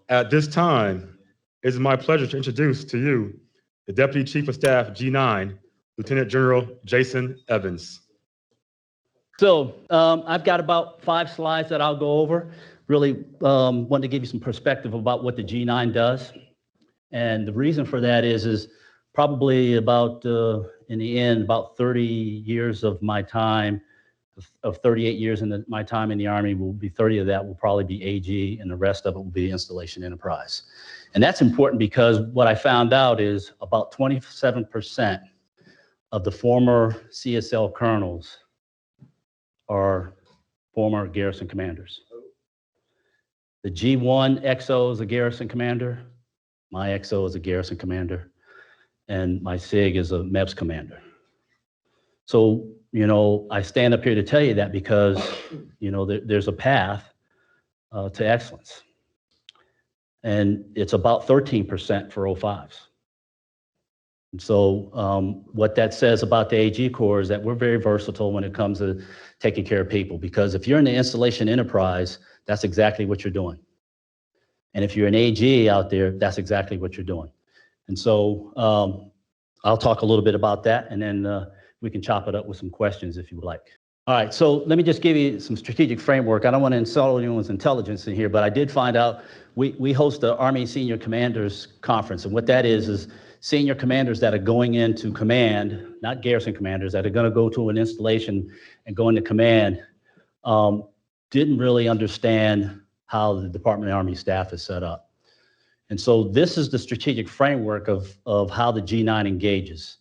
At this time, it is my pleasure to introduce to you the Deputy Chief of Staff, G-9, Lieutenant General Jason Evans. So I've got about 5 slides that I'll go over. Really wanted to give you some perspective about what the G-9 does. And the reason for that is probably about, in the end, about 30 years of my time, of 38 years in my time in the Army, will be 30 of that will probably be AG, and the rest of it will be installation enterprise. And that's important because what I found out is about 27% of the former CSL colonels are former garrison commanders. The G1 XO is a garrison commander. My XO is a garrison commander. And my SIG is a MEPS commander. So, you know, I stand up here to tell you that because, you know, there's a path to excellence. And it's about 13% for 05s. And so what that says about the AG Corps is that we're very versatile when it comes to taking care of people, because if you're in the installation enterprise, that's exactly what you're doing. And if you're an AG out there, that's exactly what you're doing. And so I'll talk a little bit about that, and then we can chop it up with some questions if you would like. All right, so let me just give you some strategic framework. I don't want to insult anyone's intelligence in here, but I did find out we host the Army Senior Commanders Conference, and what that is senior commanders that are going into command, not garrison commanders, that are going to go to an installation and go into command, didn't really understand how the Department of the Army staff is set up. And so this is the strategic framework of how the G9 engages.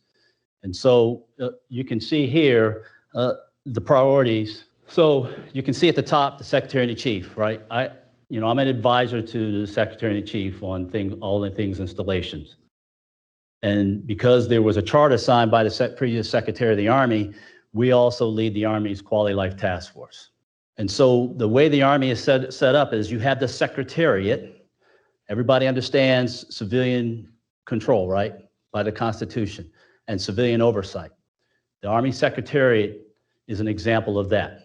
And so you can see here the priorities. So you can see at the top, the Secretary and the Chief, right? I'm an advisor to the Secretary and the Chief on all the things installations. And because there was a charter signed by the previous Secretary of the Army, we also lead the Army's Quality Life Task Force. And so the way the Army is set up is you have the Secretariat. Everybody understands civilian control, right, by the Constitution, and civilian oversight. The Army Secretariat is an example of that.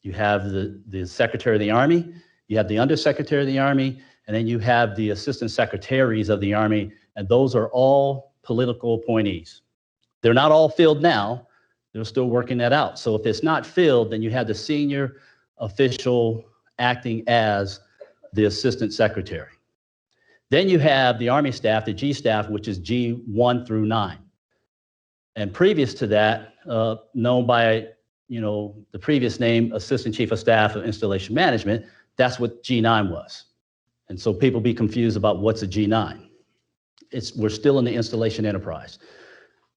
You have the Secretary of the Army, you have the Undersecretary of the Army, and then you have the Assistant Secretaries of the Army, and those are all political appointees. They're not all filled now. They're still working that out. So if it's not filled, then you have the senior official acting as the Assistant Secretary. Then you have the Army staff, the G staff, which is G1 through 9. And previous to that, known by the previous name, Assistant Chief of Staff of Installation Management, that's what G9 was. And so people be confused about what's a G9. We're still in the installation enterprise.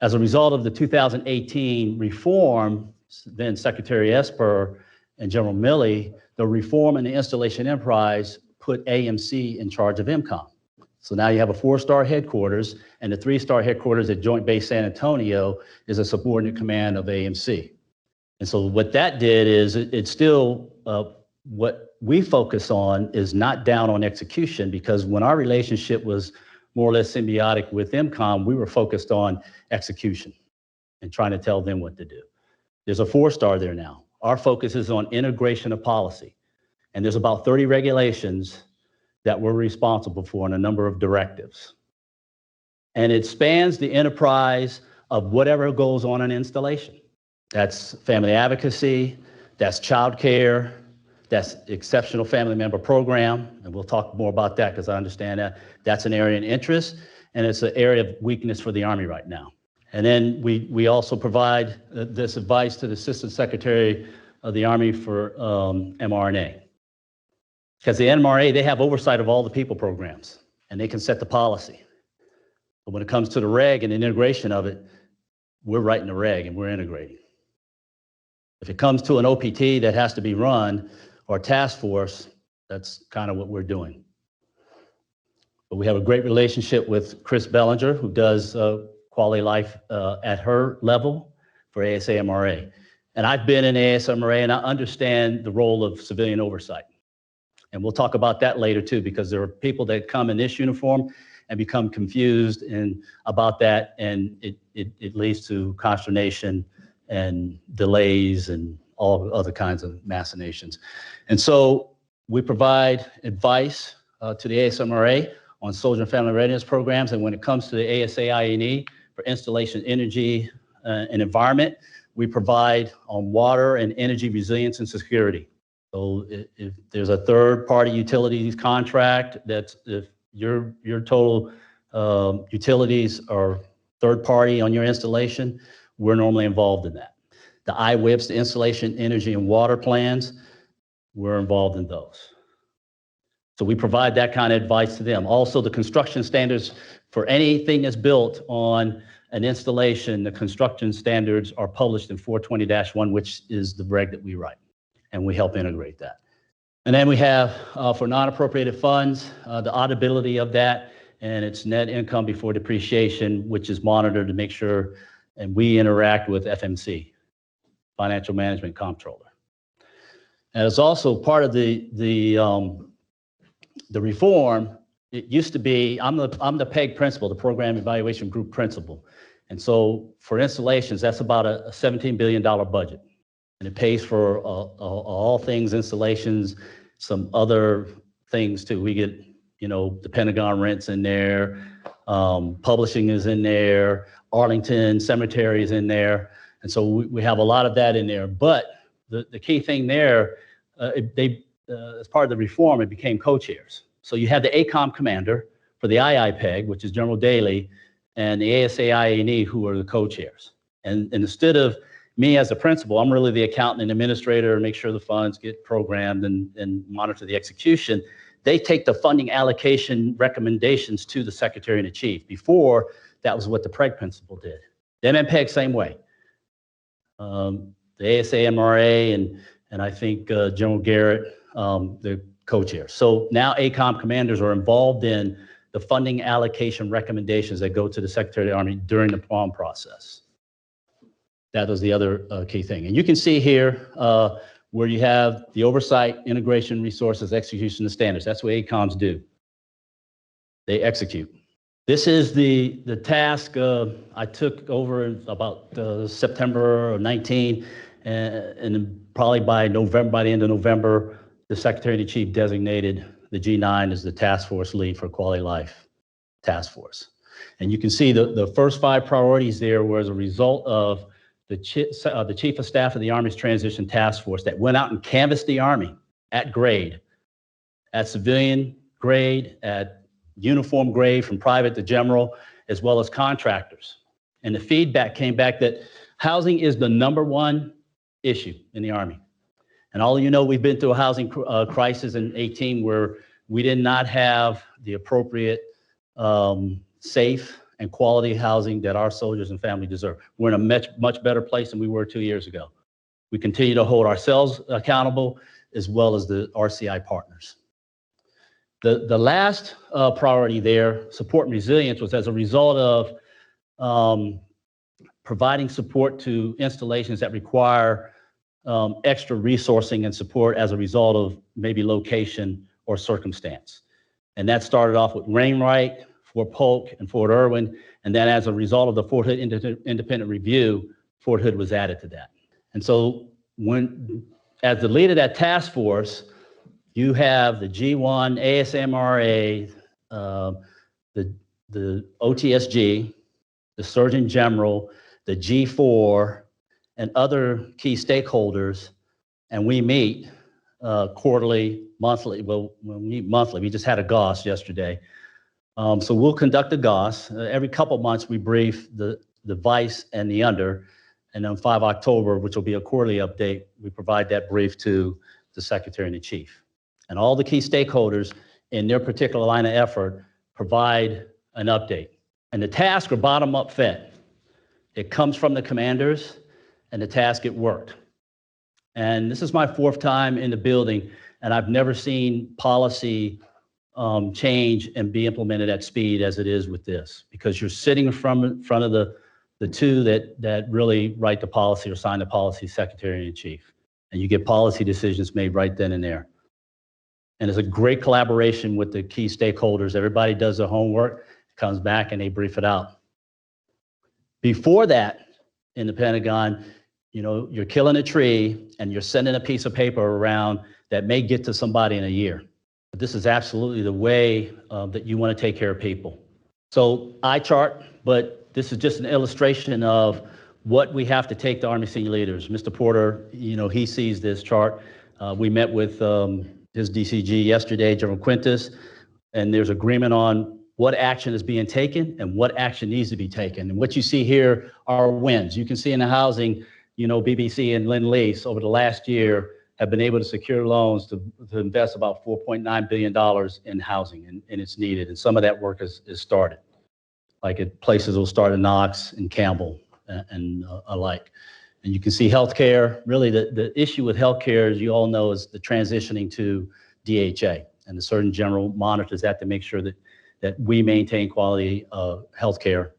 As a result of the 2018 reform, then Secretary Esper and General Milley, the reform in the installation enterprise put AMC in charge of MCOM. So now you have a 4-star headquarters, and the 3-star headquarters at Joint Base San Antonio is a subordinate command of AMC. And so what that did is it's still what we focus on is not down on execution, because when our relationship was more or less symbiotic with MCOM, we were focused on execution and trying to tell them what to do. There's a 4-star there now. Our focus is on integration of policy. And there's about 30 regulations that we're responsible for and a number of directives. And it spans the enterprise of whatever goes on in installation. That's family advocacy, that's child care, that's exceptional family member program, and we'll talk more about that because I understand that that's an area of interest, and it's an area of weakness for the Army right now. And then we also provide this advice to the Assistant Secretary of the Army for mRNA. Because the NMRA, they have oversight of all the people programs, and they can set the policy. But when it comes to the reg and the integration of it, we're writing the reg and we're integrating. If it comes to an OPT that has to be run, or task force, that's kind of what we're doing. But we have a great relationship with Chris Bellinger, who does quality life at her level for ASAMRA. And I've been in ASAMRA, and I understand the role of civilian oversight. And we'll talk about that later too, because there are people that come in this uniform and become confused about that, and it leads to consternation and delays and all other kinds of machinations. And so we provide advice to the ASMRA on soldier and family readiness programs. And when it comes to the ASAINE for installation, energy, and environment, we provide on water and energy resilience and security. So if there's a third-party utilities contract, that's if your total utilities are third-party on your installation, we're normally involved in that. The IWIPs, the installation, energy, and water plans, we're involved in those. So we provide that kind of advice to them. Also, the construction standards for anything that's built on an installation, the construction standards are published in 420-1, which is the reg that we write, and we help integrate that. And then we have, for non-appropriated funds, the auditability of that, and it's net income before depreciation, which is monitored to make sure, and we interact with FMC, Financial Management Comptroller. And it's also part of the reform. It used to be, I'm the PEG principal, the Program Evaluation Group principal. And so for installations, that's about a $17 billion budget. And it pays for all things installations, some other things too. We get, the Pentagon rents in there, publishing is in there, Arlington Cemetery is in there. And so we have a lot of that in there. But the key thing there, as part of the reform, it became co-chairs. So you have the ACOM commander for the IIPEG, which is General Daly, and the ASAINE, who are the co-chairs. And instead of me as a principal, I'm really the accountant and administrator and make sure the funds get programmed and monitor the execution. They take the funding allocation recommendations to the secretary and the chief. Before, that was what the PREG principal did. The MMPEG, same way. The ASAMRA and I think General Garrett, the co-chairs. So now ACOM commanders are involved in the funding allocation recommendations that go to the Secretary of the Army during the PROM process. That was the other key thing. And you can see here where you have the oversight, integration, resources, execution, and standards. That's what ACOMs do. They execute. This is the task I took over about September of 19, and probably by November, by the end of November, the Secretary and the Chief designated the G-9 as the task force lead for Quality Life Task Force. And you can see the first 5 priorities there were as a result of the Chief of Staff of the Army's Transition Task Force that went out and canvassed the Army at grade, at civilian grade, at uniform grade from private to general, as well as contractors. And the feedback came back that housing is the #1 issue in the Army. And all of you know, we've been through a housing crisis in 18 where we did not have the appropriate, safe and quality housing that our soldiers and family deserve. We're in a much better place than we were 2 years ago. We continue to hold ourselves accountable as well as the RCI partners. The last priority there, support and resilience, was as a result of providing support to installations that require extra resourcing and support as a result of maybe location or circumstance. And that started off with Wainwright, Fort Polk, and Fort Irwin. And then as a result of the Fort Hood independent review, Fort Hood was added to that. And so as the lead of that task force, you have the G1, ASMRA, the OTSG, the Surgeon General, the G4, and other key stakeholders, and we meet quarterly, monthly. Well, we meet monthly. We just had a GOS yesterday. So we'll conduct a GOS. Every couple months, we brief the vice and the under, and on 5 October, which will be a quarterly update, we provide that brief to the Secretary and the Chief. And all the key stakeholders in their particular line of effort provide an update. And the tasks are bottom-up fed. It comes from the commanders, and the task, it worked. And this is my 4th time in the building, and I've never seen policy change and be implemented at speed as it is with this, because you're sitting in front of the two that really write the policy or sign the policy, Secretary and Chief. And you get policy decisions made right then and there. And it's a great collaboration with the key stakeholders. Everybody does their homework, comes back, and they brief it out. Before that, in the Pentagon, you're killing a tree and you're sending a piece of paper around that may get to somebody in a year. This is absolutely the way that you want to take care of people. So eye chart, but this is just an illustration of what we have to take to Army senior leaders. Mr. Porter, he sees this chart. We met with his DCG yesterday, General Quintus, and there's agreement on what action is being taken and what action needs to be taken. And what you see here are wins. You can see in the housing, BBC and Lend-Lease over the last year have been able to secure loans to invest about $4.9 billion in housing, and it's needed. And some of that work is started, like at places will start in Knox and Campbell and alike. And you can see healthcare. Really, the issue with healthcare, as you all know, is the transitioning to DHA. And the Surgeon General monitors that to make sure that we maintain quality healthcare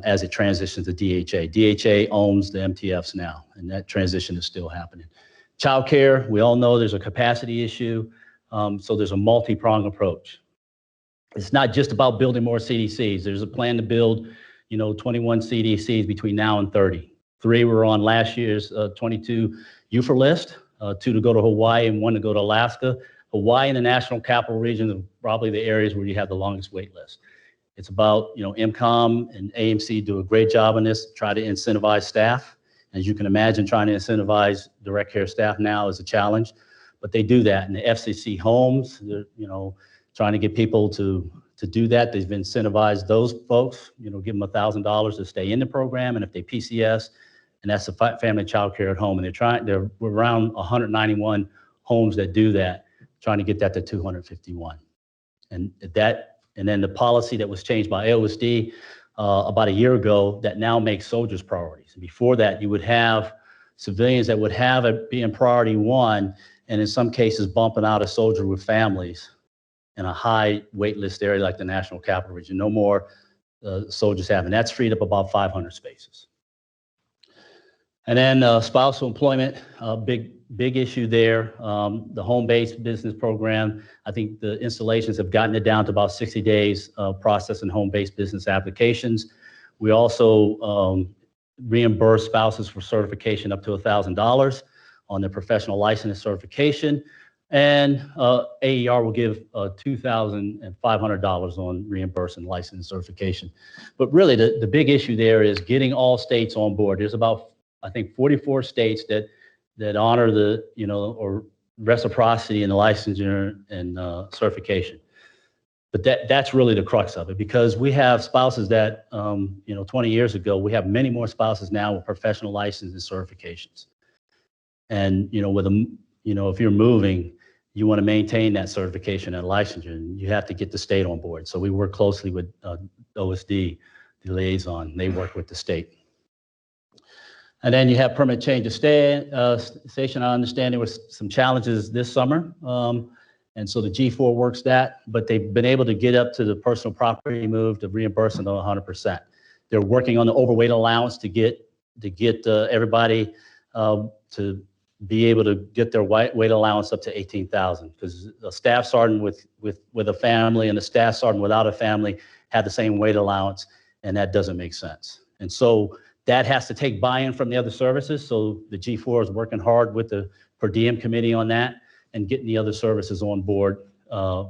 as it transitions to DHA. DHA owns the MTFs now, and that transition is still happening. Childcare, we all know there's a capacity issue, so there's a multi-pronged approach. It's not just about building more CDCs. There's a plan to build, 21 CDCs between now and 30. 3 were on last year's 22 UFR list, 2 to go to Hawaii and 1 to go to Alaska. Hawaii and the National Capital Region are probably the areas where you have the longest wait list. It's about, MCOM and AMC do a great job on this, try to incentivize staff. As you can imagine, trying to incentivize direct care staff now is a challenge, but they do that. And the FCC homes, they're, trying to get people to do that. They've incentivized those folks, give them $1,000 to stay in the program. And if they PCS, and that's a family child care at home. And they're around 191 homes that do that, trying to get that to 251. And then the policy that was changed by AOSD about a year ago that now makes soldiers priorities. And before that, you would have civilians that would have it being priority 1, and in some cases bumping out a soldier with families in a high wait list area like the National Capital Region. No more soldiers having. That's freed up about 500 spaces. And then spousal employment, big issue there. The home-based business program, I think the installations have gotten it down to about 60 days processing home-based business applications. We also reimburse spouses for certification up to $1,000 on their professional license certification. And AER will give $2,500 on reimbursing license certification. But really, the big issue there is getting all states on board. There's about, I think, 44 states that honor the, or reciprocity in the licensure and certification. But that's really the crux of it, because we have spouses that, 20 years ago, we have many more spouses now with professional license and certifications. And, with them, if you're moving, you want to maintain that certification and licensure, and you have to get the state on board. So we work closely with OSD, the liaison. They work with the state. And then you have permanent change of station. I understand there was some challenges this summer. And so the G4 works that, but they've been able to get up to the personal property move to reimbursement of 100%. They're working on the overweight allowance to get everybody to be able to get their weight allowance up to 18,000, because a staff sergeant with a family and a staff sergeant without a family have the same weight allowance, and that doesn't make sense. And so that has to take buy-in from the other services. So the G4 is working hard with the per diem committee on that and getting the other services on board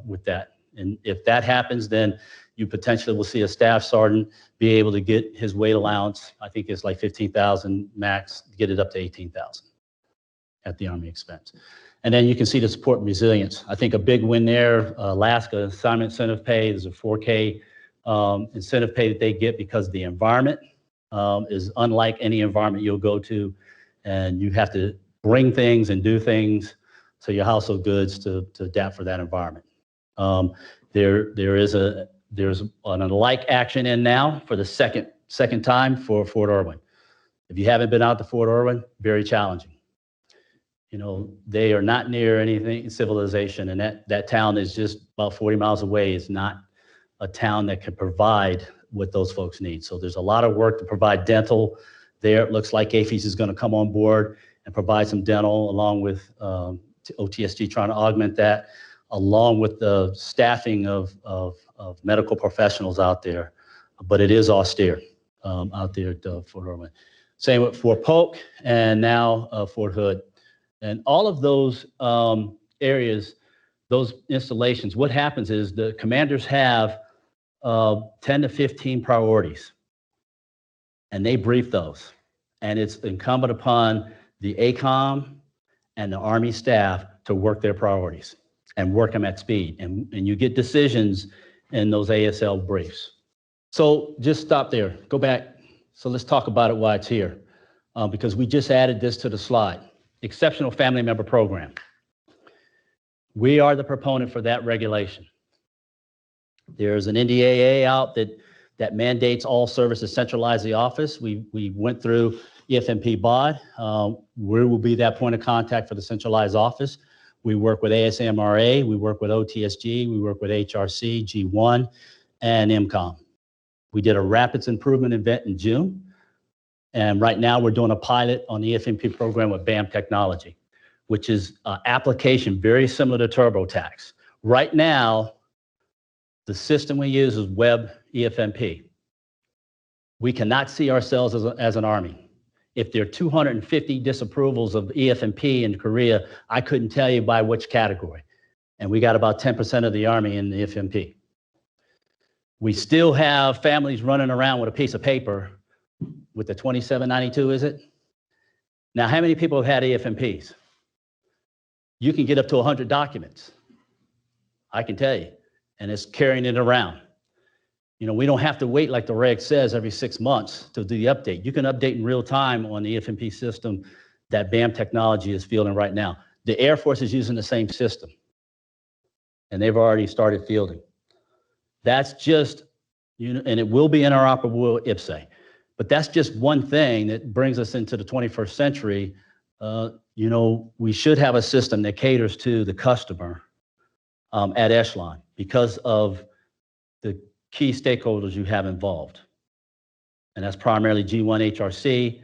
with that. And if that happens, then you potentially will see a staff sergeant be able to get his weight allowance. I think it's like 15,000 max, get it up to 18,000 at the Army expense. And then you can see the support and resilience. I think a big win there, Alaska assignment incentive pay, there's a 4K incentive pay that they get because the environment is unlike any environment you'll go to, and you have to bring things and do things to your household goods to adapt for that environment. There's an alike action in now for the second time for Fort Irwin. If you haven't been out to Fort Irwin, very challenging. They are not near anything civilization, and that town is just about 40 miles away. It's not a town that can provide what those folks need. So there's a lot of work to provide dental there. It looks like AAFES is going to come on board and provide some dental, along with OTSG trying to augment that, along with the staffing of medical professionals out there. But it is austere out there at Fort Irwin. Same with Fort Polk and now Fort Hood. And all of those areas, those installations, what happens is the commanders have 10 to 15 priorities, and they brief those. And it's incumbent upon the ACOM and the Army staff to work their priorities and work them at speed. And you get decisions in those ASL briefs. So just stop there, go back. So let's talk about it while it's here, because we just added this to the slide. Exceptional Family Member Program. We are the proponent for that regulation. There's an NDAA out that mandates all services centralize the office. We went through EFMP BOD. We will be that point of contact for the centralized office. We work with ASMRA, we work with OTSG, we work with HRC, G-9, and MCOM. We did a rapids improvement event in June. And right now we're doing a pilot on the EFMP program with BAM Technology, which is an application very similar to TurboTax. Right now, the system we use is web EFMP. We cannot see ourselves as an Army. If there are 250 disapprovals of EFMP in Korea, I couldn't tell you by which category. And we got about 10% of the Army in the EFMP. We still have families running around with a piece of paper with the 2792, is it? Now, how many people have had EFMPs? You can get up to 100 documents, I can tell you, and it's carrying it around. You know, we don't have to wait like the reg says every 6 months to do the update. You can update in real time on the EFMP system that BAM Technology is fielding right now. The Air Force is using the same system, and they've already started fielding. That's just, you know, and it will be interoperable with IPSA. But that's just one thing that brings us into the 21st century. You know, we should have a system that caters to the customer at echelon because of the key stakeholders you have involved. And that's primarily G1 HRC,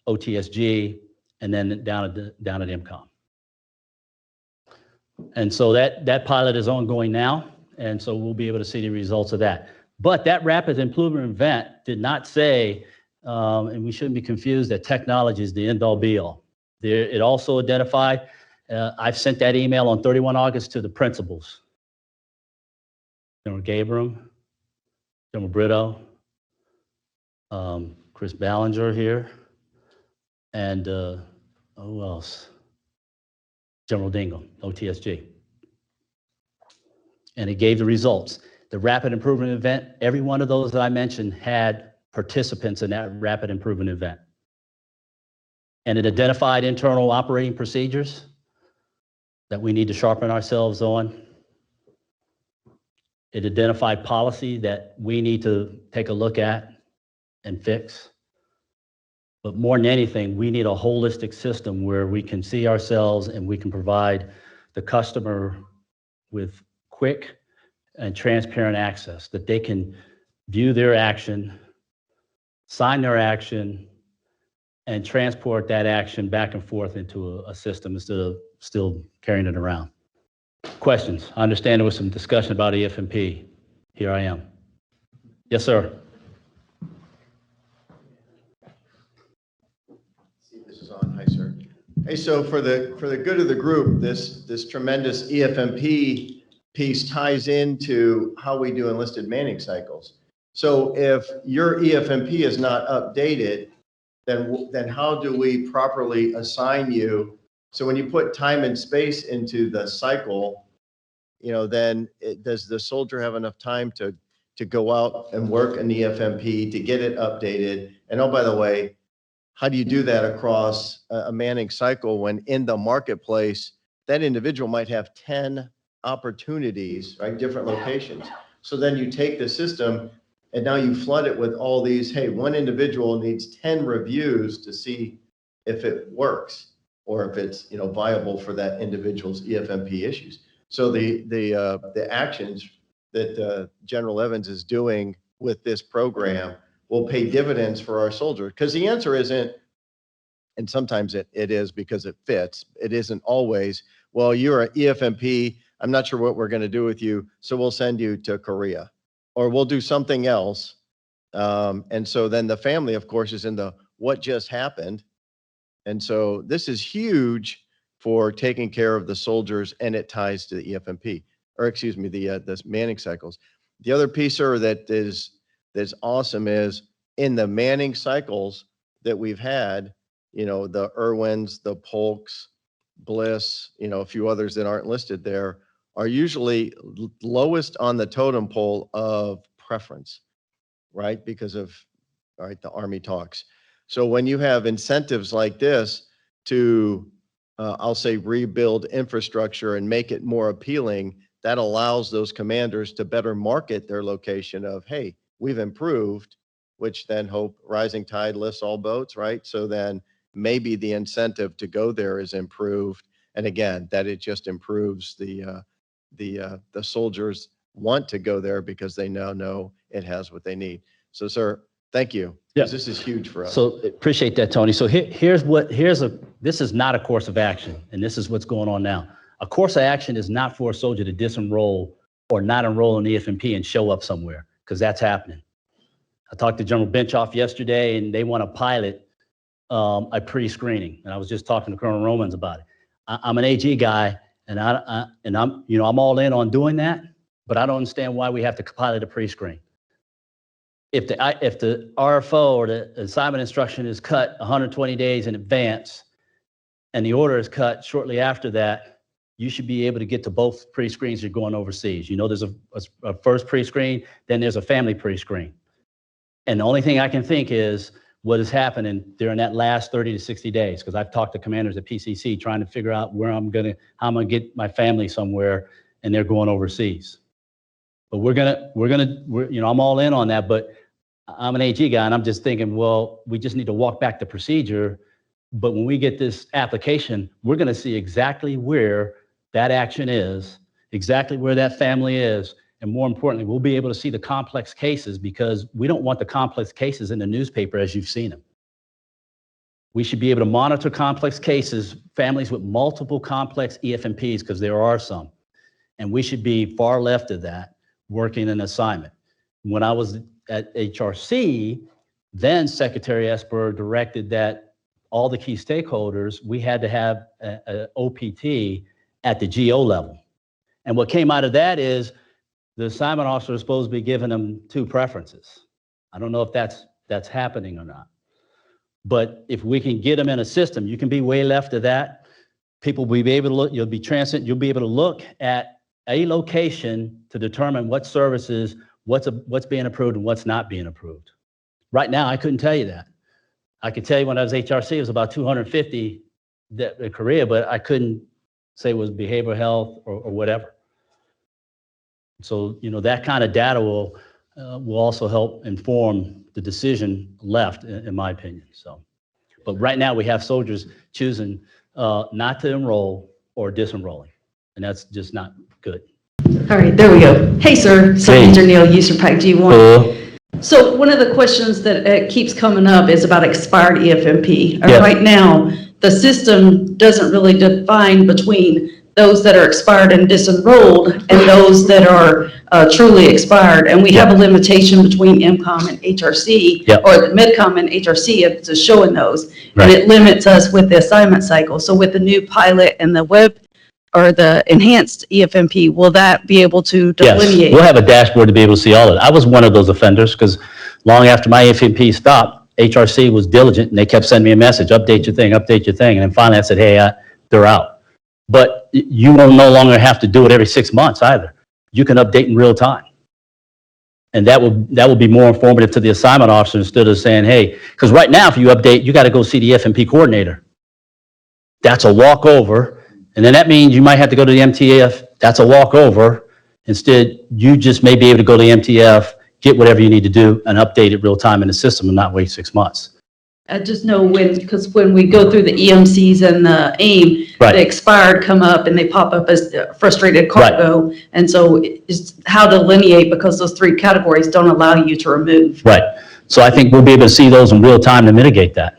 OTSG, and then down at MCOM. And so that pilot is ongoing now. And so we'll be able to see the results of that. But that rapid improvement event did not say, and we shouldn't be confused, that technology is the end-all be-all. It also identified, I've sent that email on 31 August to the principals. General Gabriel, General Brito, Chris Ballinger here, and who else? General Dingle, OTSG. And it gave the results. The rapid improvement event, every one of those that I mentioned had participants in that rapid improvement event. And it identified internal operating procedures that we need to sharpen ourselves on. It identified policy that we need to take a look at and fix. But more than anything, we need a holistic system where we can see ourselves and we can provide the customer with quick and transparent access, that they can view their action, sign their action, and transport that action back and forth into a system instead of still carrying it around. Questions? I understand there was some discussion about EFMP. Here I am. Yes, sir. See if this is on. Hi, sir. Hey, so for the good of the group, this tremendous EFMP piece ties into how we do enlisted manning cycles. So if your EFMP is not updated, then how do we properly assign you? So when you put time and space into the cycle, you know, then does the soldier have enough time to go out and work an EFMP to get it updated? And oh, by the way, how do you do that across a manning cycle when in the marketplace, that individual might have 10 opportunities, right? Different locations. So then you take the system and now you flood it with all these, hey, one individual needs 10 reviews to see if it works or if it's, you know, viable for that individual's EFMP issues. So the actions that General Evans is doing with this program will pay dividends for our soldiers. Because the answer isn't, and sometimes it is because it fits, it isn't always, well, you're an EFMP, I'm not sure what we're going to do with you, so we'll send you to Korea. Or we'll do something else. And so then the family, of course, is in the what just happened. And so this is huge for taking care of the soldiers, and it ties to the EFMP, or excuse me, the manning cycles. The other piece, sir, that's awesome is in the manning cycles that we've had, you know, the Irwins, the Polks, Bliss, you know, a few others that aren't listed there, are usually lowest on the totem pole of preference, right? Because of, all right, the Army talks. So when you have incentives like this to, I'll say, rebuild infrastructure and make it more appealing, that allows those commanders to better market their location of, hey, we've improved, which then hope rising tide lifts all boats, right? So then maybe the incentive to go there is improved. And again, that it just improves the soldiers want to go there because they now know it has what they need. So, sir, thank you. Yeah. This is huge for us. So appreciate that, Tony. So this is not a course of action, and this is what's going on now. A course of action is not for a soldier to disenroll or not enroll in the EFMP and show up somewhere, because that's happening. I talked to General Benchoff yesterday, and they want to pilot a pre-screening, and I was just talking to Colonel Romans about it. I'm an AG guy, and I'm all in on doing that, but I don't understand why we have to pilot a pre-screen. If the RFO or the assignment instruction is cut 120 days in advance, and the order is cut shortly after that, you should be able to get to both pre-screens you're going overseas. You know, there's a first pre-screen, then there's a family pre-screen. And the only thing I can think is what is happening during that last 30 to 60 days, because I've talked to commanders at PCC trying to figure out how I'm gonna get my family somewhere, and they're going overseas. But I'm all in on that, but I'm an AG guy, and I'm just thinking, well, we just need to walk back the procedure. But when we get this application, we're going to see exactly where that action is, exactly where that family is. And more importantly, we'll be able to see the complex cases, because we don't want the complex cases in the newspaper as you've seen them. We should be able to monitor complex cases, families with multiple complex EFMPs, because there are some. And we should be far left of that, working an assignment. When I was at HRC, then Secretary Esper directed that all the key stakeholders, we had to have a OPT at the GO level. And what came out of that is the assignment officer is supposed to be giving them 2 preferences. I don't know if that's happening or not. But if we can get them in a system, you can be way left of that. People will be able to look, you'll be able to look at a location to determine what services, what's being approved and what's not being approved. Right now, I couldn't tell you that. I could tell you when I was HRC, it was about 250 in Korea, but I couldn't say it was behavioral health or whatever. So, you know, that kind of data will also help inform the decision left, in my opinion. So, but right now we have soldiers choosing not to enroll or disenrolling, and that's just not good. All right, there we go. Hey, sir. Sergeant Neil, user pack G1. So one of the questions that keeps coming up is about expired EFMP. Yeah. Right now, the system doesn't really define between those that are expired and disenrolled and those that are truly expired. And we have a limitation between MCOM and HRC, or the MidCom and HRC to showing those. Right. And it limits us with the assignment cycle. So with the new pilot and the web or the enhanced EFMP, will that be able to delineate? Yes, we'll have a dashboard to be able to see all of it. I was one of those offenders, because long after my EFMP stopped, HRC was diligent, and they kept sending me a message, update your thing. And then finally I said, hey, they're out. But you will no longer have to do it every 6 months either. You can update in real time. And that will be more informative to the assignment officer, instead of saying, hey, because right now if you update, you got to go see the FMP coordinator. That's a walkover. And then that means you might have to go to the MTF. That's a walkover. Instead, you just may be able to go to the MTF, get whatever you need to do, and update it real time in the system and not wait 6 months. I just know because when we go through the EMCs and the AIM, right, the expired come up and they pop up as frustrated cargo. Right. And so it's how to delineate, because those 3 categories don't allow you to remove. Right. So I think we'll be able to see those in real time to mitigate that.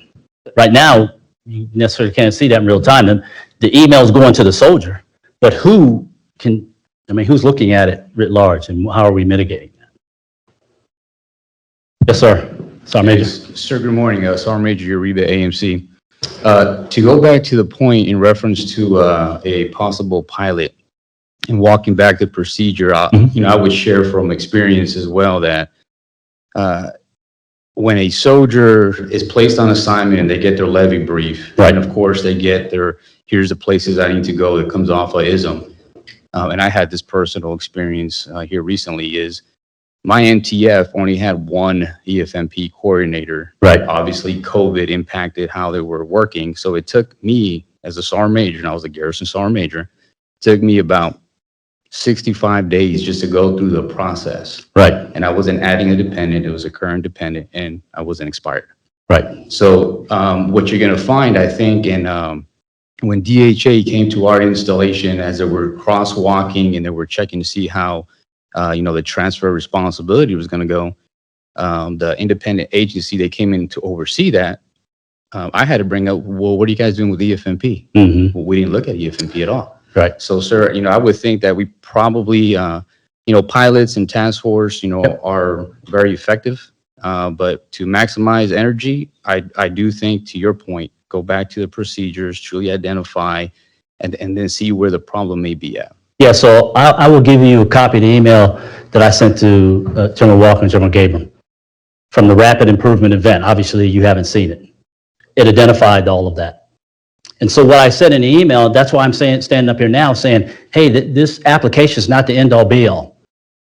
Right now, you necessarily can't see that in real time. And the email's going to the soldier, but who's looking at it writ large, and how are we mitigating that? Yes, sir. Sergeant Major. Sir, good morning. Sergeant Major Uribe, AMC. To go back to the point in reference to a possible pilot and walking back the procedure, I would share from experience as well that when a soldier is placed on assignment and they get their levy brief, Right. and of course they get their, here's the places I need to go, that comes off of ISM. And I had this personal experience here recently is my NTF only had one EFMP coordinator. Right. Obviously, COVID impacted how they were working. So it took me as a SAR major, and I was a garrison SAR major, it took me about 65 days just to go through the process. Right. And I wasn't adding a dependent, it was a current dependent, and I wasn't expired. Right. So what you're going to find, I think, in when DHA came to our installation, as they were crosswalking and they were checking to see how, the transfer of responsibility was going to go, the independent agency that came in to oversee that, I had to bring up, well, what are you guys doing with EFMP? Mm-hmm. Well, we didn't look at EFMP at all. Right. So, sir, I would think that we probably, pilots and task force, are very effective. But to maximize energy, I do think, to your point, go back to the procedures, truly identify, and then see where the problem may be at. Yeah, so I will give you a copy of the email that I sent to General Walker and General Gabriel from the rapid improvement event. Obviously, you haven't seen it. It identified all of that. And so what I said in the email, that's why I'm standing up here now saying, hey, this application is not the end all be all.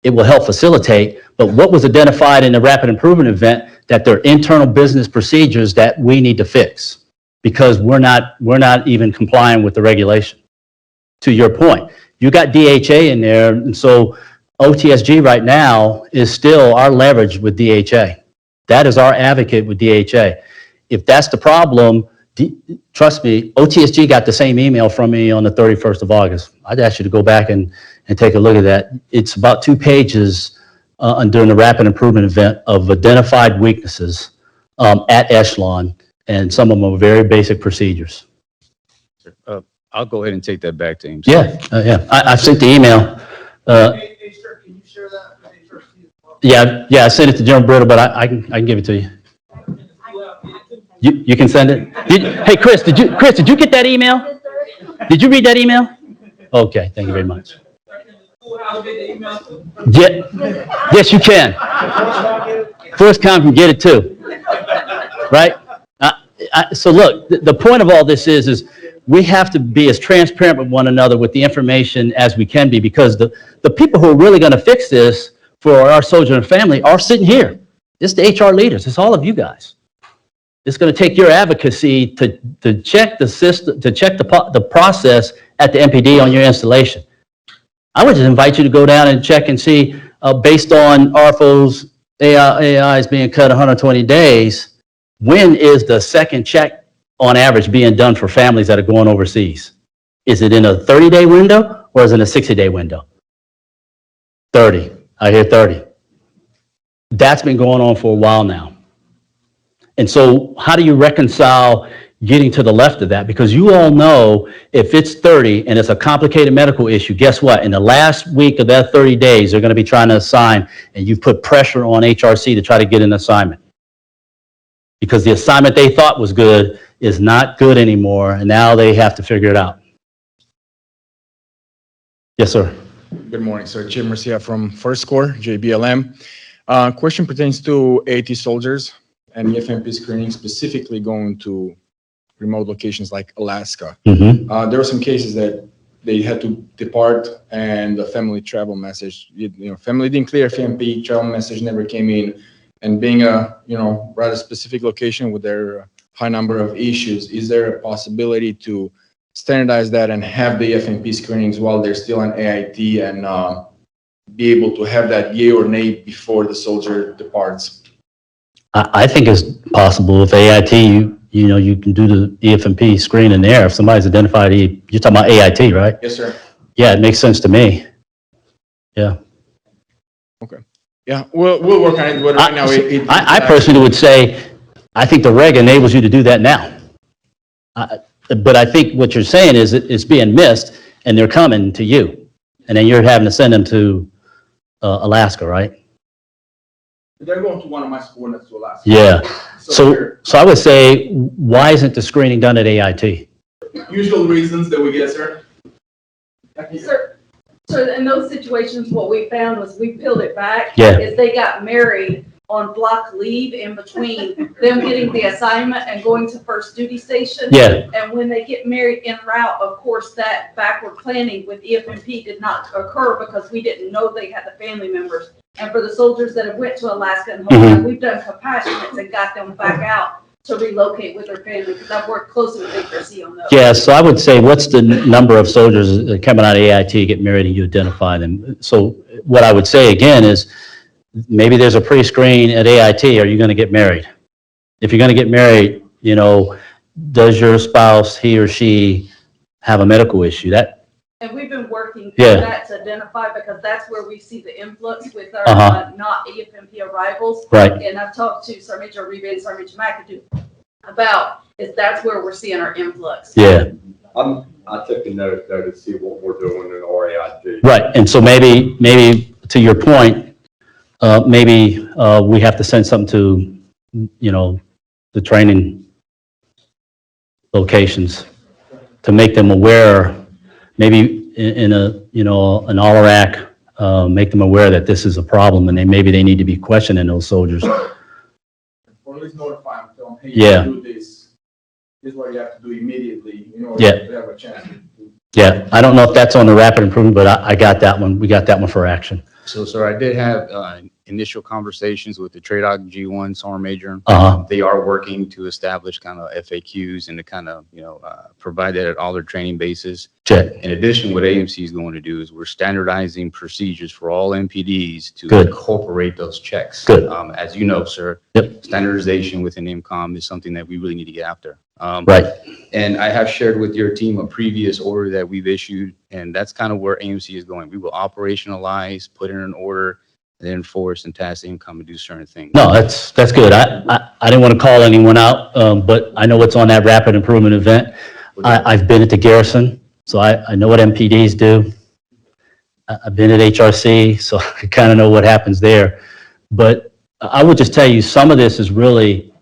It will help facilitate, but what was identified in the rapid improvement event, that there are internal business procedures that we need to fix because we're not even complying with the regulation. To your point, you got DHA in there, and so OTSG right now is still our leverage with DHA. That is our advocate with DHA. If that's the problem, trust me, OTSG got the same email from me on the 31st of August. I'd ask you to go back and take a look at that. It's about 2 pages during the rapid improvement event of identified weaknesses at Echelon, and some of them are very basic procedures. I'll go ahead and take that back to him. Yeah, I've sent the email. Hey, sir, can you share that with HRC as well? Yeah, I sent it to General Brittle, but I can give it to you. You can send it? Hey, Chris, did you get that email? Did you read that email? Okay, thank you very much. Yeah, yes, you can. First com can get it too, right? So look, the point of all this is we have to be as transparent with one another with the information as we can be, because the people who are really going to fix this for our soldier and family are sitting here. It's the HR leaders. It's all of you guys. It's going to take your advocacy to check the system, to check the process at the MPD on your installation. I would just invite you to go down and check and see, based on ARFO's AIs being cut 120 days, when is the second check on average being done for families that are going overseas? Is it in a 30-day window or is it in a 60-day window? 30. I hear 30. That's been going on for a while now. And so how do you reconcile getting to the left of that? Because you all know if it's 30 and it's a complicated medical issue, guess what? In the last week of that 30 days, they're going to be trying to assign, and you've put pressure on HRC to try to get an assignment. Because the assignment they thought was good is not good anymore, and now they have to figure it out. Yes, sir. Good morning, sir. Jim Garcia from First Corps, JBLM. Question pertains to AT soldiers and EFMP screening, specifically going to remote locations like Alaska. Mm-hmm. There were some cases that they had to depart and the family travel message, family didn't clear FMP, travel message never came in. And being a, rather specific location with their high number of issues, is there a possibility to standardize that and have the FMP screenings while they're still on AIT and be able to have that yay or nay before the soldier departs? I think it's possible. If AIT, you can do the EFMP screen in there. If somebody's identified, you're talking about AIT, right? Yes, sir. Yeah, it makes sense to me. Yeah. Okay. Yeah, we'll work on it, but right now I personally would say, I think the reg enables you to do that now. But I think what you're saying is it's being missed and they're coming to you. And then you're having to send them to Alaska, right? They're going to one of my subordinates to Alaska. Yeah. So I would say, why isn't the screening done at AIT? Usual reasons that we get, sir. So in those situations, what we found was we peeled it back. Yeah. Is they got married on block leave in between them getting the assignment and going to first duty station. Yeah, And when they get married en route, of course, that backward planning with EFMP did not occur because we didn't know they had the family members. And for the soldiers that have went to Alaska and Hawaii, we've done compassionates and got them back out to relocate with their family, because I've worked closely with HRC on those. yeah, so I would say, what's the number of soldiers that coming out of AIT, get married, and you identify them? So what I would say again is, maybe there's a pre-screen at AIT, are you gonna get married? If you're gonna get married, you know, does your spouse, he or she, have a medical issue? And we've been working Yeah. through that to identify, because that's where we see the influx with our not EFMP arrivals. Right, And I've talked to Sergeant Major Reba and Sergeant Major McAdoo about, is that's where we're seeing our influx. yeah, I took a note though to see what we're doing in RAIT. right, and so maybe to your point, maybe we have to send something to, you know, the training locations to make them aware, maybe in a, you know, an all-Iraq, make them aware that this is a problem, and maybe they need to be questioning those soldiers. Or at least notify them, tell them, hey, Yeah. you do this. This is what you have to do immediately, in order Yeah. to have a chance. Yeah, I don't know if that's on the rapid improvement, but I got that one. We got that one for action. So, sir, I did have initial conversations with the TRADOC G1 Sergeant Major. Uh-huh. They are working to establish kind of FAQs and to kind of, you know, provide that at all their training bases. Check. In addition, what AMC is going to do is we're standardizing procedures for all MPDs to Good. incorporate those checks. Good. As you know, sir, Yep. standardization within IMCOM is something that we really need to get after. Right. And I have shared with your team a previous order that we've issued, and that's kind of where AMC is going. We will operationalize, put in an order, and then enforce and task IMCOM to do certain things. No, that's good. I didn't want to call anyone out, but I know what's on that rapid improvement event. I've been at the Garrison, so I know what MPDs do. I've been at HRC, so I kind of know what happens there. But I would just tell you, some of this is really,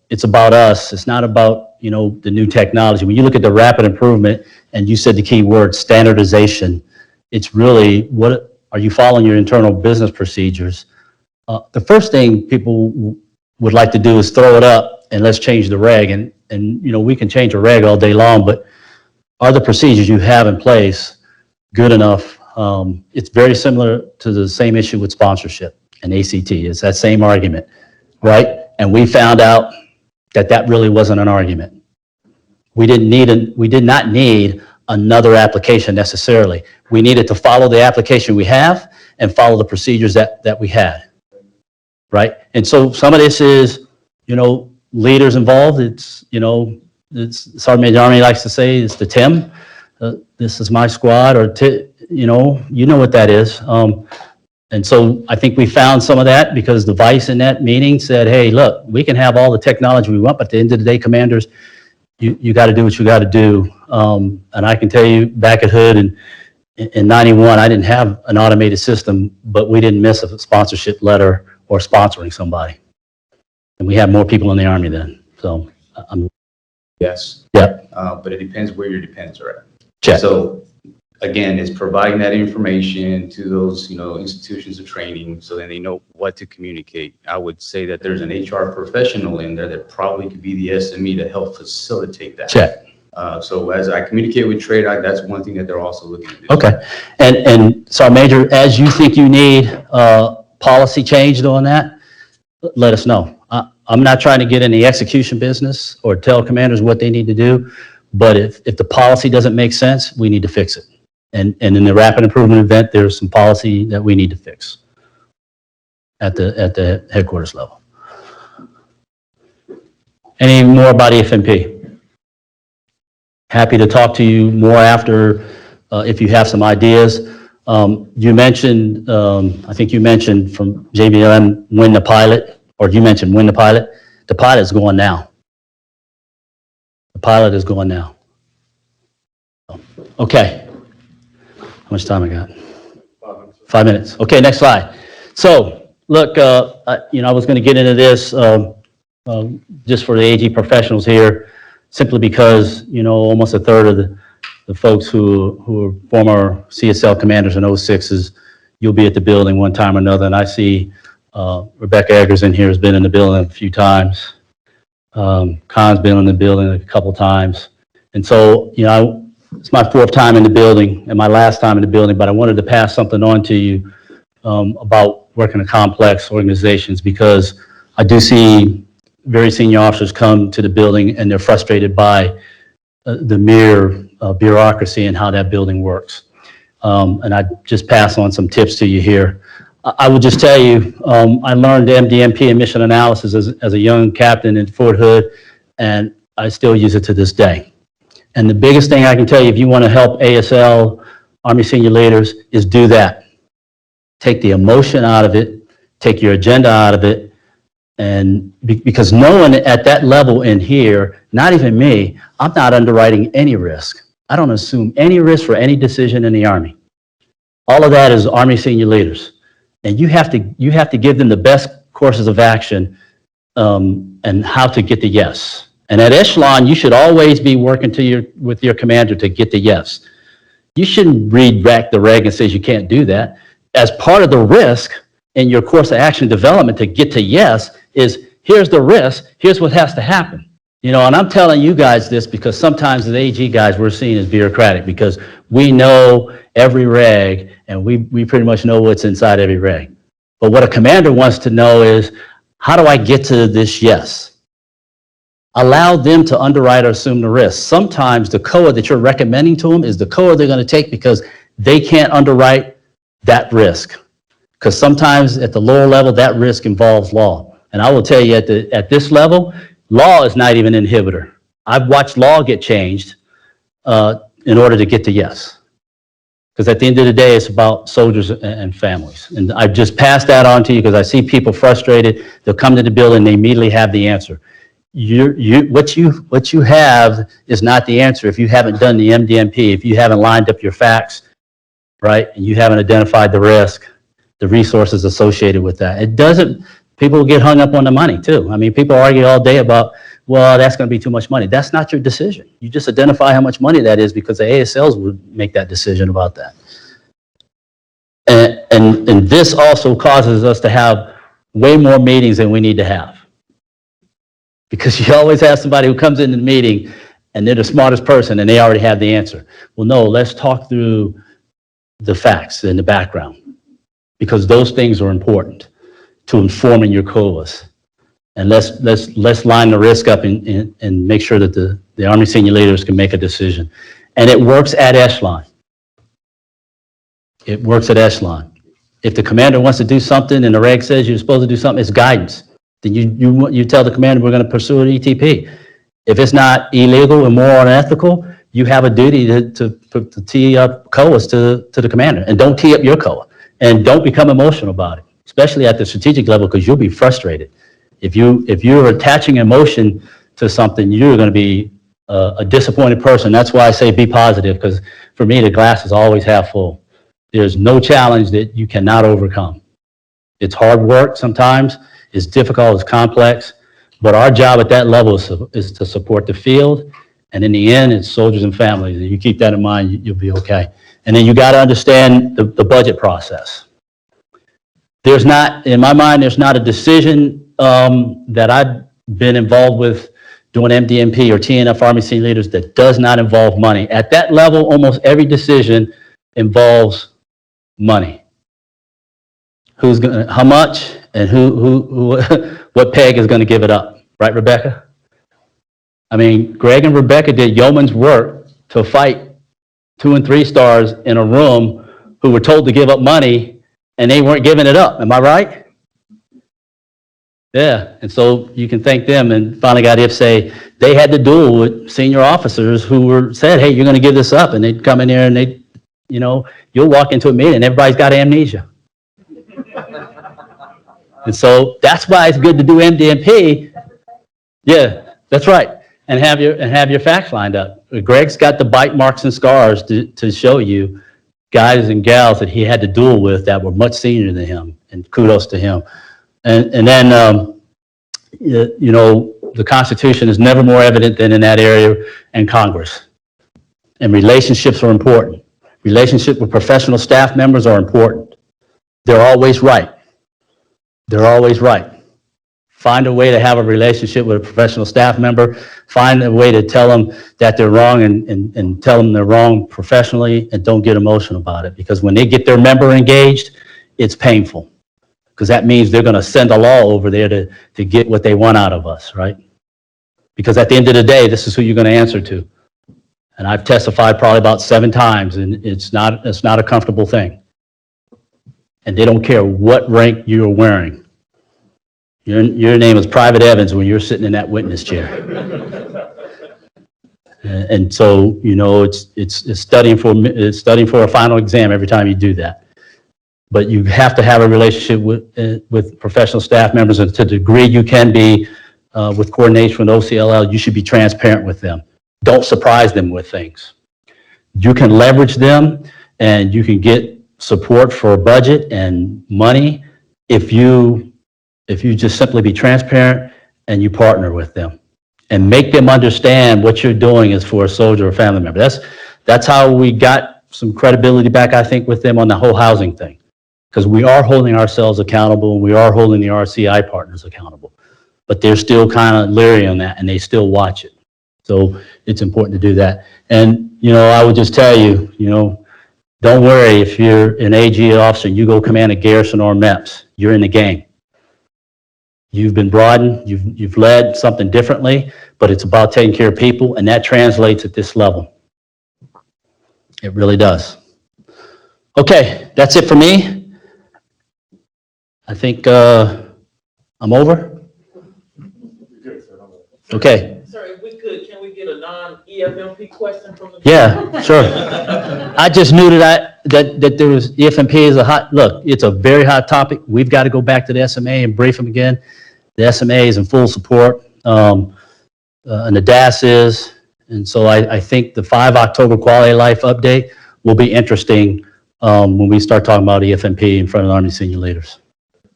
it's about us. It's not about, you know, the new technology. When you look at the rapid improvement, and you said the key word, standardization, it's really, what are you following your internal business procedures? The first thing people would like to do is throw it up and let's change the reg. And you know, we can change a reg all day long, but are the procedures you have in place good enough? It's very similar to the same issue with sponsorship and ACT. It's that same argument, right? And we found out that really wasn't an argument. We did not need another application necessarily. We needed to follow the application we have and follow the procedures that we had, right? And so some of this is, you know, leaders involved. It's, you know, it's Sergeant Major Army likes to say, it's the TIM. This is my squad, or you know what that is. And so I think we found some of that because the vice in that meeting said, hey, look, we can have all the technology we want, but at the end of the day, commanders, you got to do what you got to do. And I can tell you, back at Hood and in 91, I didn't have an automated system, but we didn't miss a sponsorship letter or sponsoring somebody. And we had more people in the Army then. So Yes. Yeah. But it depends where your dependents are at. Check. So again, it's providing that information to those, you know, institutions of training so then they know what to communicate. I would say that there's an HR professional in there that probably could be the SME to help facilitate that. Check. So as I communicate with TRADOC, that's one thing that they're also looking to do. Okay. And Sergeant Major, as you think you need policy changed on that, let us know. I'm not trying to get in the execution business or tell commanders what they need to do, but if the policy doesn't make sense, we need to fix it. And in the rapid improvement event, there's some policy that we need to fix at the headquarters level. Any more about EFMP? Happy to talk to you more after if you have some ideas. You mentioned, I think you mentioned from JBLM, win the pilot, or you mentioned win the pilot. The pilot is going now. The pilot is going now. Okay. How much time I got? 5 minutes. 5 minutes. Okay, next slide. So, look, you know, I was going to get into this. just for the AG professionals here, simply because, you know, almost a third of the folks who are former CSL commanders and 06s, you'll be at the building one time or another. And I see Rebecca Eggers in here has been in the building a few times. Khan's been in the building a couple times. And so, you know, it's my fourth time in the building and my last time in the building, but I wanted to pass something on to you about working in complex organizations, because I do see very senior officers come to the building and they're frustrated by the mere bureaucracy and how that building works. And I just pass on some tips to you here. I would just tell you, I learned MDMP and mission analysis as a young captain in Fort Hood, and I still use it to this day. And the biggest thing I can tell you, if you want to help ASL, Army senior leaders, is do that. Take the emotion out of it, take your agenda out of it, and because no one at that level in here, not even me, I'm not underwriting any risk. I don't assume any risk for any decision in the Army. All of that is Army senior leaders. And you have to give them the best courses of action and how to get the yes. And at echelon, you should always be working with your commander to get the yes. You shouldn't read back the reg and says you can't do that. As part of the risk in your course of action development to get to yes is, here's the risk, here's what has to happen. You know, and I'm telling you guys this because sometimes the AG guys we're seen as bureaucratic because we know every reg and we pretty much know what's inside every reg. But what a commander wants to know is, how do I get to this yes? Allow them to underwrite or assume the risk. Sometimes the COA that you're recommending to them is the COA they're going to take because they can't underwrite that risk. Because sometimes at the lower level, that risk involves law. And I will tell you at this level, law is not even an inhibitor. I've watched law get changed in order to get to yes. Because at the end of the day, it's about soldiers and families. And I've just passed that on to you because I see people frustrated. They'll come to the building, they immediately have the answer. What you have is not the answer if you haven't done the MDMP, if you haven't lined up your facts, right? And you haven't identified the risk, the resources associated with that. It doesn't, people get hung up on the money too. I mean, people argue all day about, well, that's going to be too much money. That's not your decision. You just identify how much money that is because the ASLs would make that decision about that. And this also causes us to have way more meetings than we need to have. Because you always have somebody who comes into the meeting and they're the smartest person and they already have the answer. Well, no, let's talk through the facts and the background, because those things are important to informing your COAs. And let's line the risk up and make sure that the Army senior leaders can make a decision. And it works at echelon. It works at echelon. If the commander wants to do something and the reg says you're supposed to do something, it's guidance. Then you tell the commander we're going to pursue an ETP. If it's not illegal, immoral, or unethical, you have a duty to tee up COAs to the commander. And don't tee up your COA. And don't become emotional about it, especially at the strategic level, because you'll be frustrated. If you're attaching emotion to something, you're going to be a disappointed person. That's why I say be positive, because for me, the glass is always half full. There's no challenge that you cannot overcome. It's hard work sometimes. It's difficult, it's complex, but our job at that level is to support the field. And in the end, it's soldiers and families. And you keep that in mind, you'll be okay. And then you got to understand the budget process. There's not, in my mind, there's not a decision that I've been involved with doing MDMP or TNF Army senior leaders that does not involve money. At that level, almost every decision involves money. Who's going to, how much, and who what peg is going to give it up, right, Rebecca? I mean, Greg and Rebecca did yeoman's work to fight 2 and 3 stars in a room who were told to give up money, and they weren't giving it up. Am I right? Yeah, and so you can thank them. And finally got if say they had to duel with senior officers who said, hey, you're going to give this up, and they'd come in there and they, you know, you'll walk into a meeting and everybody's got amnesia. And so that's why it's good to do MDMP. Yeah, that's right. And have your facts lined up. Greg's got the bite marks and scars to show you guys and gals that he had to duel with that were much senior than him, and kudos to him. And then you know, the Constitution is never more evident than in that area in Congress. And relationships are important. Relationships with professional staff members are important. They're always right. They're always right. Find a way to have a relationship with a professional staff member. Find a way to tell them that they're wrong and tell them they're wrong professionally, and don't get emotional about it. Because when they get their member engaged, it's painful. Because that means they're going to send a law over there to get what they want out of us, right? Because at the end of the day, this is who you're going to answer to. And I've testified probably about 7 times, and it's not a comfortable thing. And they don't care what rank you're wearing. Your name is Private Evans when you're sitting in that witness chair. And so, you know, it's studying for a final exam every time you do that. But you have to have a relationship with professional staff members, and to the degree you can be with coordination with OCLL, you should be transparent with them. Don't surprise them with things. You can leverage them, and you can get support for a budget and money if you just simply be transparent and you partner with them and make them understand what you're doing is for a soldier or family member. That's how we got some credibility back, I think, with them on the whole housing thing, because we are holding ourselves accountable, and we are holding the RCI partners accountable, but they're still kind of leery on that, and they still watch it. So it's important to do that. And, you know, I would just tell you, you know, don't worry if you're an AG officer, you go command a garrison or MEPS, you're in the game. You've been broadened, you've led something differently, but it's about taking care of people, and that translates at this level. It really does. Okay, that's it for me. I think I'm over. Okay. Sir, if we could, can we get a non-EFMP question from the? Yeah, sure. I just knew that there was, EFMP is a hot, look, it's a very hot topic. We've got to go back to the SMA and brief them again. The SMA is in full support, and the DAS is. And so I think the 5 October quality of life update will be interesting when we start talking about EFMP in front of the Army senior leaders.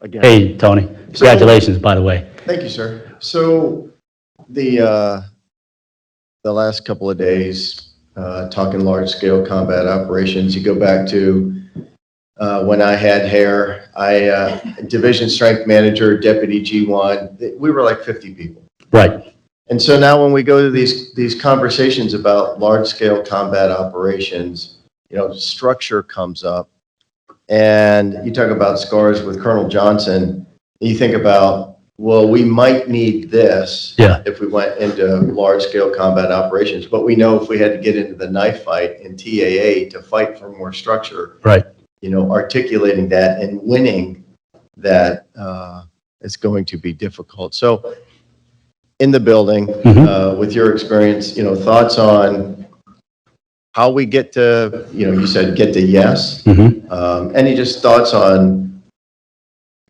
Again. Hey, Tony, congratulations, by the way. Thank you, sir. So the last couple of days, talking large-scale combat operations, you go back to when I had hair, division strength manager, deputy G1, we were like 50 people. Right. And so now when we go to these conversations about large-scale combat operations, you know, structure comes up, and you talk about scars with Colonel Johnson, you think about, well, we might need this if we went into large-scale combat operations, but we know if we had to get into the knife fight in TAA to fight for more structure, right? You know, articulating that and winning that is going to be difficult. So, in the building, with your experience, you know, thoughts on how we get to, you know, you said get to yes. Any just thoughts on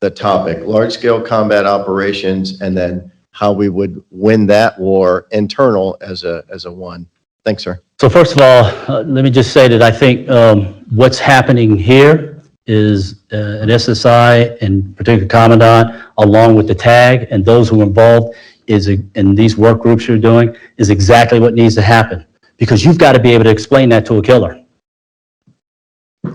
the topic, large-scale combat operations, and then how we would win that war internal as a one. Thanks, sir. So first of all, let me just say that I think what's happening here is an SSI and particular commandant, along with the TAG and those who are involved in these work groups you're doing, is exactly what needs to happen. Because you've got to be able to explain that to a killer.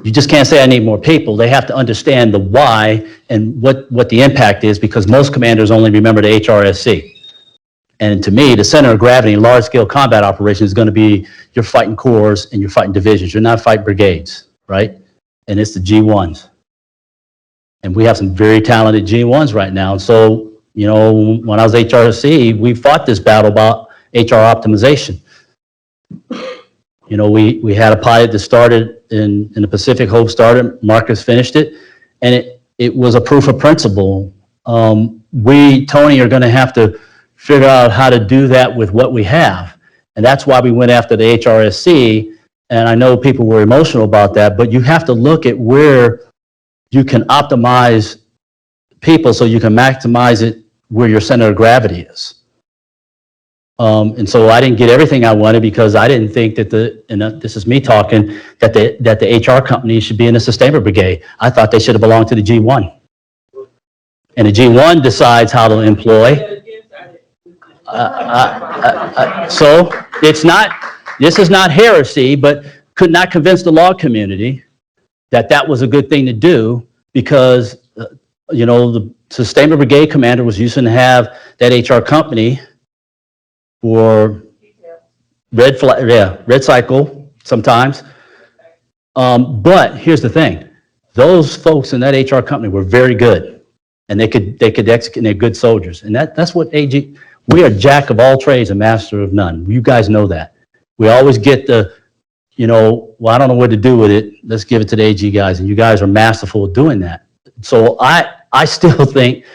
You just can't say I need more people. They have to understand the why and what the impact is, because most commanders only remember the HRSC. And to me, the center of gravity in large-scale combat operations is going to be you're fighting corps and you're fighting divisions. You're not fighting brigades, right? And it's the G1s. And we have some very talented G1s right now. And so, you know, when I was HRSC, we fought this battle about HR optimization. You know, we had a pilot that started in the Pacific, Hope started, Marcus finished it, and it was a proof of principle. We, Tony, are going to have to figure out how to do that with what we have. And that's why we went after the HRSC. And I know people were emotional about that, but you have to look at where you can optimize people so you can maximize it where your center of gravity is. And so I didn't get everything I wanted because I didn't think that this is me talking, that the HR company should be in the sustainment brigade. I thought they should have belonged to the G1. And the G1 decides how to employ. So it's not, this is not heresy, but could not convince the law community that that was a good thing to do because, you know, the Sustainment Brigade commander was used to have that HR company for red cycle sometimes. But here's the thing. Those folks in that HR company were very good and they could execute, and they're good soldiers. And that's what AG, we are jack of all trades and master of none. You guys know that. We always get the, you know, well, I don't know what to do with it. Let's give it to the AG guys. And you guys are masterful at doing that. So I still think,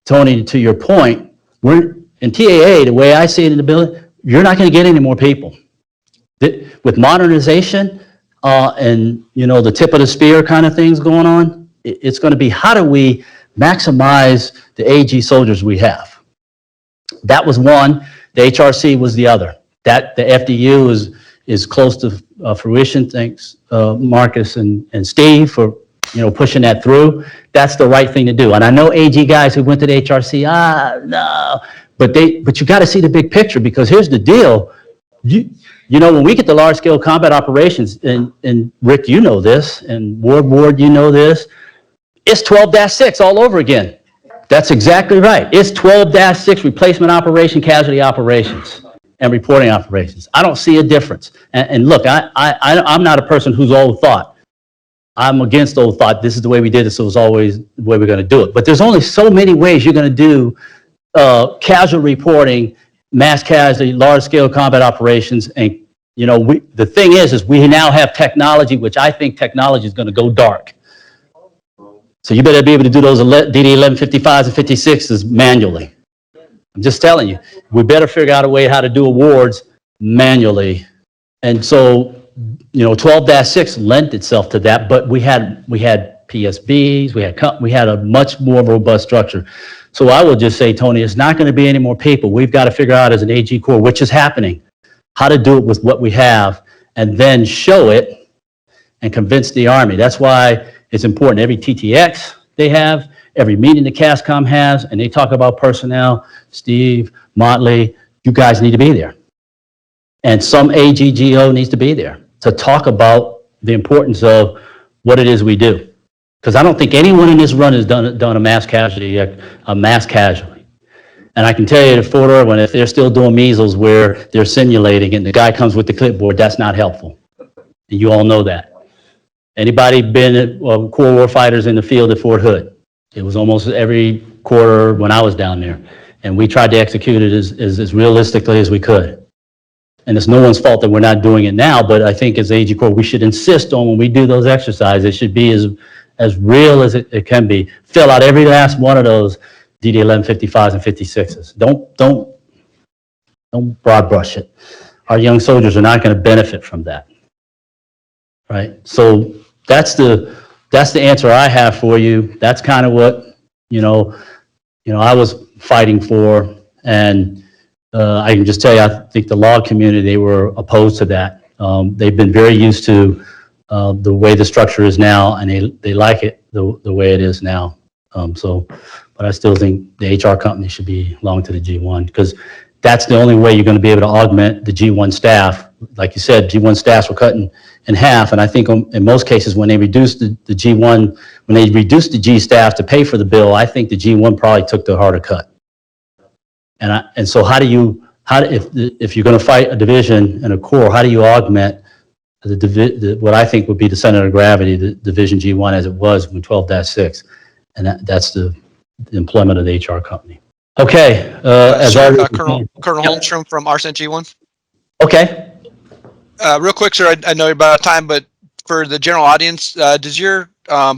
Tony, to your point, we're in TAA, the way I see it in the building, you're not going to get any more people. With modernization and, you know, the tip of the spear kind of things going on, it's going to be how do we maximize the AG soldiers we have? That was one. The HRC was the other. That the FDU is close to fruition. Thanks, Marcus and Steve, for, you know, pushing that through. That's the right thing to do. And I know AG guys who went to the HRC, no, but you got to see the big picture, because here's the deal. You know, when we get to large scale combat operations, and Rick, you know this, and Ward, you know this, it's 12-6 all over again. That's exactly right. It's 12-6 replacement operation, casualty operations, and reporting operations. I don't see a difference. And look, I'm not a person who's old thought. I'm against old thought. This is the way we did it, so it's always the way we're going to do it. But there's only so many ways you're going to do casualty reporting, mass casualty, large-scale combat operations. And, you know, the thing is we now have technology, which I think technology is going to go dark. So you better be able to do those DD 1155s and 56s manually. I'm just telling you, we better figure out a way how to do awards manually. And so, you know, 12-6 lent itself to that, but we had PSBs, we had a much more robust structure. So I will just say, Tony, it's not going to be any more people. We've got to figure out as an AG Corps, which is happening, how to do it with what we have, and then show it and convince the Army. That's why it's important. Every TTX they have, every meeting the CASCOM has, and they talk about personnel. Steve, Motley, you guys need to be there. And some AGGO needs to be there to talk about the importance of what it is we do. Because I don't think anyone in this run has done a mass casualty yet, a mass casualty. And I can tell you at Fort Irwin, if they're still doing measles where they're simulating and the guy comes with the clipboard, that's not helpful. And you all know that. Anybody been at Corps War fighters in the field at Fort Hood? It was almost every quarter when I was down there. And we tried to execute it as realistically as we could. And it's no one's fault that we're not doing it now, but I think as AG Corps, we should insist on when we do those exercises, it should be as real as it can be. Fill out every last one of those DD 1155s and 56s. Don't broad brush it. Our young soldiers are not going to benefit from that. Right? So that's the answer I have for you. That's kind of what, you know, I was fighting for. And I can just tell you, I think the law community, they were opposed to that. They've been very used to the way the structure is now, and they like it the way it is now. But I still think the HR company should belong to the G1, because that's the only way you're going to be able to augment the G1 staff. Like you said, G1 staffs were cut in half, and I think in most cases when they reduced the G1, when they reduced the G staff to pay for the bill, I think the G1 probably took the harder cut. And so if you're going to fight a division and a corps, how do you augment what I think would be the center of gravity, the Division G1 as it was when 12-6, and that's the employment of the HR company. Okay. Colonel Holmstrom from RSENT G1. Okay. Real quick, sir, I know you're about out of time, but for the general audience, does your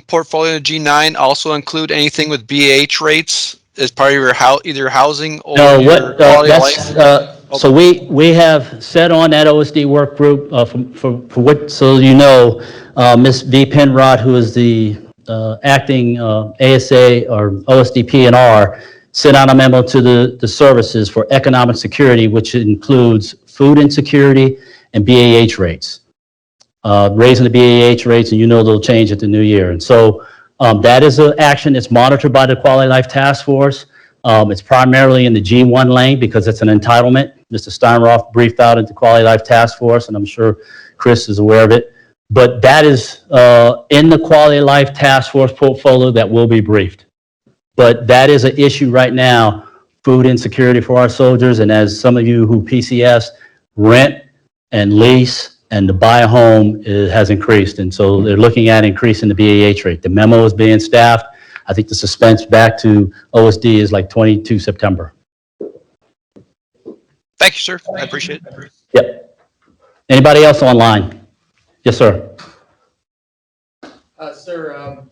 portfolio G9 also include anything with BAH rates as part of your either housing or your quality of life? So we have set on that OSD work group for what, so you know, Ms. V. Penrod, who is the acting ASA or OSD P&R, sent out a memo to the services for economic security, which includes food insecurity and BAH rates. Raising the BAH rates, and you know they'll change at the new year. And so that is an action that's monitored by the Quality Life Task Force. It's primarily in the G1 lane because it's an entitlement. Mr. Steinroth briefed out at the Quality Life Task Force, and I'm sure Chris is aware of it. But that is in the Quality Life Task Force portfolio that will be briefed. But that is an issue right now, food insecurity for our soldiers. And as some of you who PCS rent and lease and to buy a home has increased. And so they're looking at increasing the BAH rate. The memo is being staffed. I think the suspense back to OSD is like 22 September. Thank you, sir. I appreciate it. Yep. Anybody else online? Yes, sir. Sir,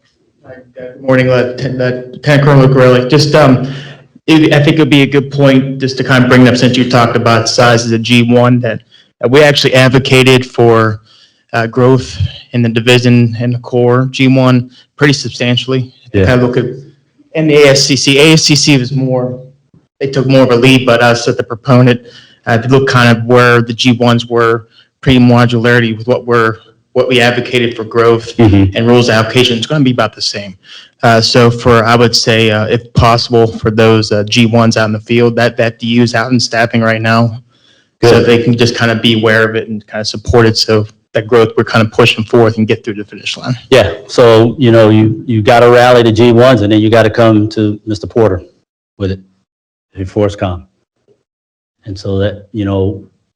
good morning, Lieutenant Colonel Gorelli. Just, I think it would be a good point just to kind of bring it up since you talked about sizes of G1 that we actually advocated for growth in the division and the core G1 pretty substantially. Yeah. Kind of look at, and the ASCC was more, they took more of a lead, but us at the proponent, to look kind of where the G1s were, pre-modularity with what we advocated for growth and rules of application. It's going to be about the same. So I would say, if possible, for those G1s out in the field, that DU's out in staffing right now. Good. So they can just kind of be aware of it and kind of support it. So that growth we're kind of pushing forth and get through the finish line. Yeah. So, you got to rally the G1s and then you got to come to Mr. Porter with it, ForceCom. And so that,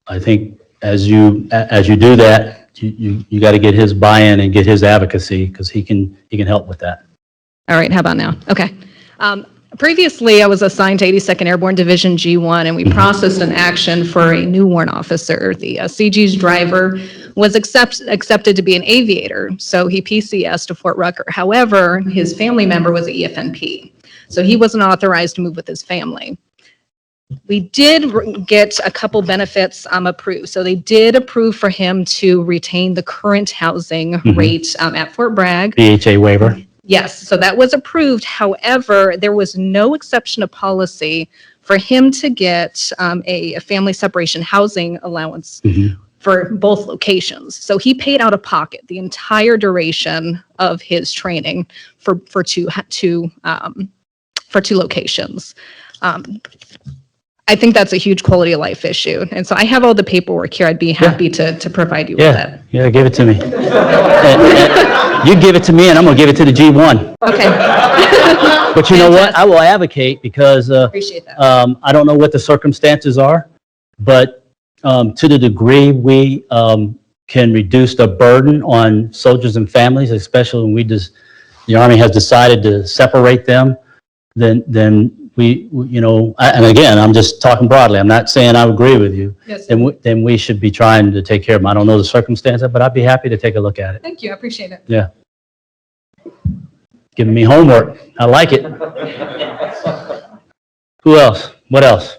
I think as you do that, you got to get his buy-in and get his advocacy because he can help with that. All right, how about now? Okay. Previously, I was assigned to 82nd Airborne Division G1, and we processed an action for a new warrant officer. The CG's driver was accepted to be an aviator, so he PCS to Fort Rucker. However, his family member was an EFNP, so he wasn't authorized to move with his family. We did get a couple benefits approved. So they did approve for him to retain the current housing rate at Fort Bragg. BHA waiver. Yes, so that was approved. However, there was no exception to policy for him to get a family separation housing allowance for both locations. So he paid out of pocket the entire duration of his training for two locations. I think that's a huge quality of life issue. And so I have all the paperwork here. I'd be happy to provide you with that. Yeah, give it to me. You give it to me and I'm going to give it to the G1. Okay. But you know what? I will advocate because Appreciate that. I don't know what the circumstances are, but to the degree we can reduce the burden on soldiers and families, especially when the Army has decided to separate them, then we and again, I'm just talking broadly. I'm not saying I agree with you. Yes. Then we should be trying to take care of them. I don't know the circumstances, but I'd be happy to take a look at it. Thank you. I appreciate it. Yeah. Giving me homework. I like it. Who else? What else?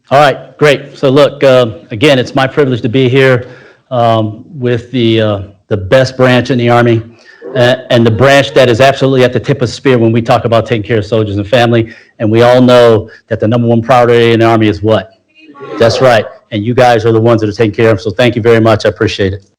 All right, great. So look, again, it's my privilege to be here with the best branch in the Army. And the branch that is absolutely at the tip of the spear when we talk about taking care of soldiers and family. And we all know that the number one priority in the Army is what? That's right. And you guys are the ones that are taking care of them. So thank you very much. I appreciate it.